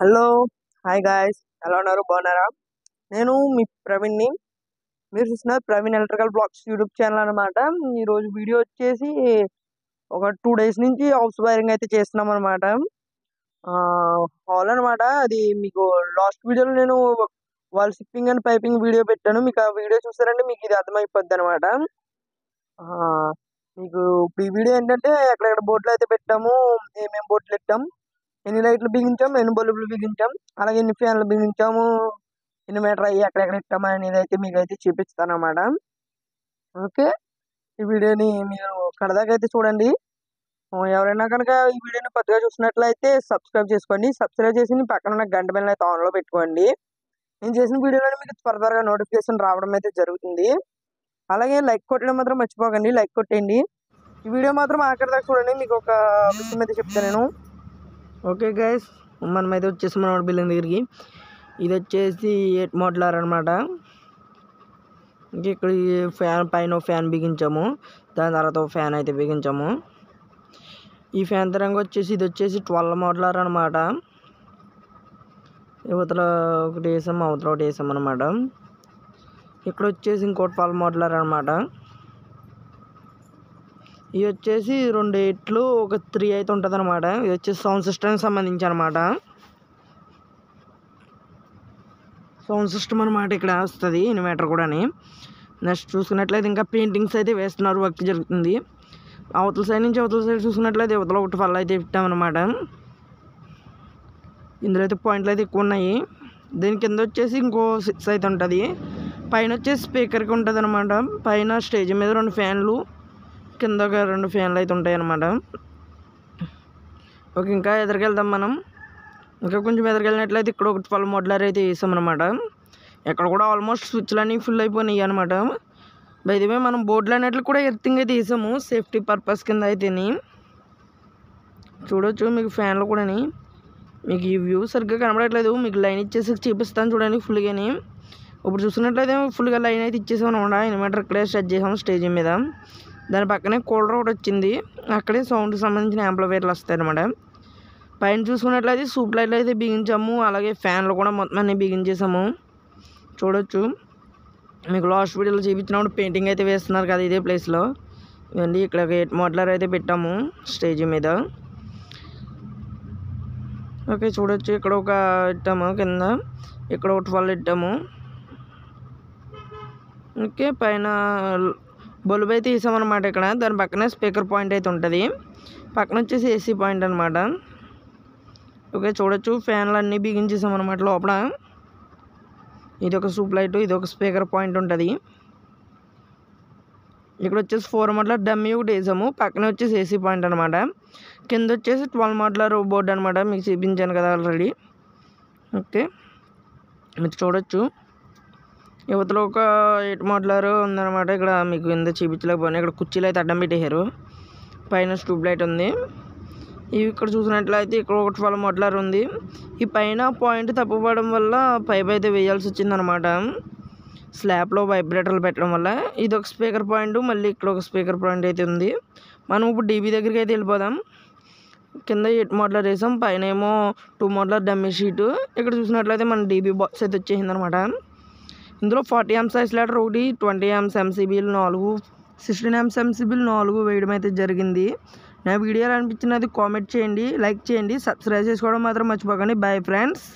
Hello hi guys, ఎలా ఉన్నారు? బాగున్నారా? నేను మీ ప్రవీణ్ని. మీరు చూస్తున్నారు Praveen electrical blogs YouTube channel అనమాట. ఈరోజు వీడియో వచ్చేసి ఒక 2 days నుంచి హౌస్ వైరింగ్ అయితే చేస్తున్నాం అనమాట. హాల్ అనమాట. అది మీకు లాస్ట్ వీడియోలో నేను wall sipping and piping video పెట్టాను. మీకు ఆ వీడియో చూసారంటే మీకు ఇది అర్థమైపోద్ది అనమాట. మీకు ఇప్పుడు ఈ వీడియో ఏంటంటే ఎక్కడెక్కడ బోర్డులు అయితే పెట్టాము, ఏమేమి బోర్డులు పెట్టాం, ఎన్ని లైట్లు బిగించాం, ఎన్ని బల్బులు బిగించాం, అలాగే ఎన్ని ఫ్యాన్లు బిగించాము, ఎన్ని మీటర్ అయ్యి ఎక్కడెక్కడ ఇట్టామా అనేది అయితే మీకు అయితే చూపిస్తాను అన్నమాట. ఓకే, ఈ వీడియోని మీరు కడదాకా అయితే చూడండి. ఎవరైనా కనుక ఈ వీడియోని కొత్తగా చూసినట్లయితే సబ్స్క్రైబ్ చేసుకోండి. సబ్స్క్రైబ్ చేసి పక్కన ఉన్న గంట బెల్ అయితే ఆన్లో పెట్టుకోండి. నేను చేసిన వీడియోలో మీకు త్వరగా నోటిఫికేషన్ రావడం అయితే జరుగుతుంది. అలాగే లైక్ కొట్టడం మాత్రం మర్చిపోకండి, లైక్ కొట్టండి. ఈ వీడియో మాత్రం ఆఖరి దాకా చూడండి. మీకు ఒక విషయం అయితే చెప్తాను నేను. ఓకే గైస్, మనమైతే వచ్చేసి మన బిల్డింగ్ దగ్గరికి. ఇది వచ్చేసి 8 మోడ్లార్ అనమాట. ఇంక ఇక్కడ ఫ్యాన్ పైన ఫ్యాన్ బిగించాము, దాని తర్వాత ఫ్యాన్ అయితే బిగించాము. ఈ ఫ్యాన్ తరంగా వచ్చేసి ఇది వచ్చేసి 12 మోడ్లార్ అనమాట. యువతల ఒకటి వేసాము, అవతల ఒకటి వేసాం అనమాట. ఇక్కడ వచ్చేసి ఇంకో 12 మోడ్లార్ అనమాట. ఇవి వచ్చేసి 2 8లు ఒక 3 అయితే ఉంటుంది అనమాట. ఇది వచ్చేసి సౌండ్ సిస్టమ్కి సంబంధించి అనమాట. సౌండ్ సిస్టమ్ అనమాట ఇక్కడ వస్తుంది, ఇన్వర్టర్ కూడా. నెక్స్ట్ చూసుకున్నట్లయితే ఇంకా పెయింటింగ్స్ అయితే వేస్తున్నారు, వర్క్ జరుగుతుంది. అవతల సైడ్ నుంచి అవతల సైడ్ చూసుకున్నట్లయితే అవతల ఒకటి ఫల్ అయితే పెట్టామన్నమాట. ఇందులో అయితే పాయింట్లు అయితే ఎక్కువ ఉన్నాయి. దీని కింద వచ్చేసి ఇంకో 6 అయితే ఉంటుంది. పైన వచ్చేసి స్పీకర్కి ఉంటుంది అనమాట. పైన స్టేజ్ మీద 2 ఫ్యాన్లు, కింద ఒక 2 ఫ్యాన్లు అయితే ఉంటాయి అన్నమాట. ఓకే, ఇంకా ఎదురుకెళ్దాం మనం. ఇంకా కొంచెం ఎదురుకెళ్ళినట్లయితే ఇక్కడ ఒక 12 మోడ్లార్ అయితే వేసామన్నమాట. ఎక్కడ కూడా ఆల్మోస్ట్ స్విచ్లు అన్నీ ఫుల్ అయిపోయినాయి అనమాట. బయటమే మనం బోర్డులు అన్నిట్లు కూడా ఎర్తింగ్ అయితే వేసాము, సేఫ్టీ పర్పస్ కింద అయితేని. చూడొచ్చు మీకు ఫ్యాన్లు కూడా. మీకు ఈ వ్యూ సరిగ్గా కనబడట్లేదు, మీకు లైన్ ఇచ్చేసి చూపిస్తాను చూడండి ఫుల్గాని. ఇప్పుడు చూసినట్లయితే ఫుల్గా లైన్ అయితే ఇచ్చేసాం అనమాట. ఇన్వర్టర్ ఇక్కడే సెట్ చేసాము స్టేజ్ మీద. దాని పక్కనే కూలర్ ఒకటి వచ్చింది, అక్కడే సౌండ్కి సంబంధించిన యాంప్లిఫైర్లు వస్తాయి అనమాట. పైన చూసుకున్నట్లయితే సూప్ లైట్లు అయితే బిగించాము, అలాగే ఫ్యాన్లు కూడా మొత్తం అన్నీ బిగించేసాము. చూడొచ్చు మీకు లాస్ట్ వీడియోలో చూపించినప్పుడు పెయింటింగ్ అయితే వేస్తున్నారు కదా ఇదే ప్లేస్లో. ఇవన్నీ ఇక్కడ ఒక 8 మోడ్లార్ అయితే పెట్టాము స్టేజ్ మీద. ఓకే, చూడొచ్చు ఇక్కడ ఒక ఇట్టాము, కింద ఇక్కడ ఒక 12 ఇట్టాము. ఓకే, పైన బల్బు అయితే వేసామన్నమాట ఇక్కడ. దాని పక్కనే స్పీకర్ పాయింట్ అయితే ఉంటుంది, పక్కన వచ్చేసి ఏసీ పాయింట్ అనమాట. ఓకే, చూడొచ్చు ఫ్యాన్లు అన్నీ బిగించేసామన్నమాట లోపల. ఇది ఒక సూప్ లైట్, ఇది ఒక స్పీకర్ పాయింట్ ఉంటుంది. ఇక్కడ వచ్చేసి 4 మోడ్లార్ డమ్మీ ఒకటి వేసాము, పక్కన వచ్చేసి ఏసీ పాయింట్ అనమాట. కింద వచ్చేసి 12 మోడ్లార్ బోర్డు అనమాట, మీకు చూపించాను కదా ఆల్రెడీ. ఓకే, మీరు చూడొచ్చు యువతలో ఒక 8 మోడ్లార్ ఉందన్నమాట. ఇక్కడ మీకు కింద చూపించలేకపోయినా ఇక్కడ కుర్చీలు అయితే అడ్డం పెట్టేశారు, పైన ట్యూబ్ లైట్ ఉంది. ఇవి ఇక్కడ చూసినట్లయితే ఇక్కడ ఒక 12 మోడ్లార్ ఉంది. ఈ పైన పాయింట్ తప్పుపడడం వల్ల పైప్ అయితే వేయాల్సి వచ్చిందనమాట, స్లాబ్లో వైబ్రేటర్లు పెట్టడం వల్ల. ఇది ఒక స్పీకర్ పాయింట్, మళ్ళీ ఇక్కడ ఒక స్పీకర్ పాయింట్ అయితే ఉంది. మనం ఇప్పుడు డీబీ దగ్గరికి అయితే వెళ్ళిపోదాం. కింద 8 మోడ్లార్ వేసాం, పైన ఏమో 2 మోడ్లార్ డమ్మీ షీటు. ఇక్కడ చూసినట్లయితే మన డీబీ బాక్స్ అయితే వచ్చేసింది అనమాట. ఇందులో 40 amps ఐసోలేటర్ ఒకటి, 20 amps ఎంసీబీలు 4, 16 amps ఎంసీబీలు 4 వేయడం అయితే జరిగింది. నా వీడియోలు అనిపించినది కామెంట్ చేయండి, లైక్ చేయండి, సబ్స్క్రైబ్ చేసుకోవడం మాత్రం మర్చిపోకండి. Bye friends.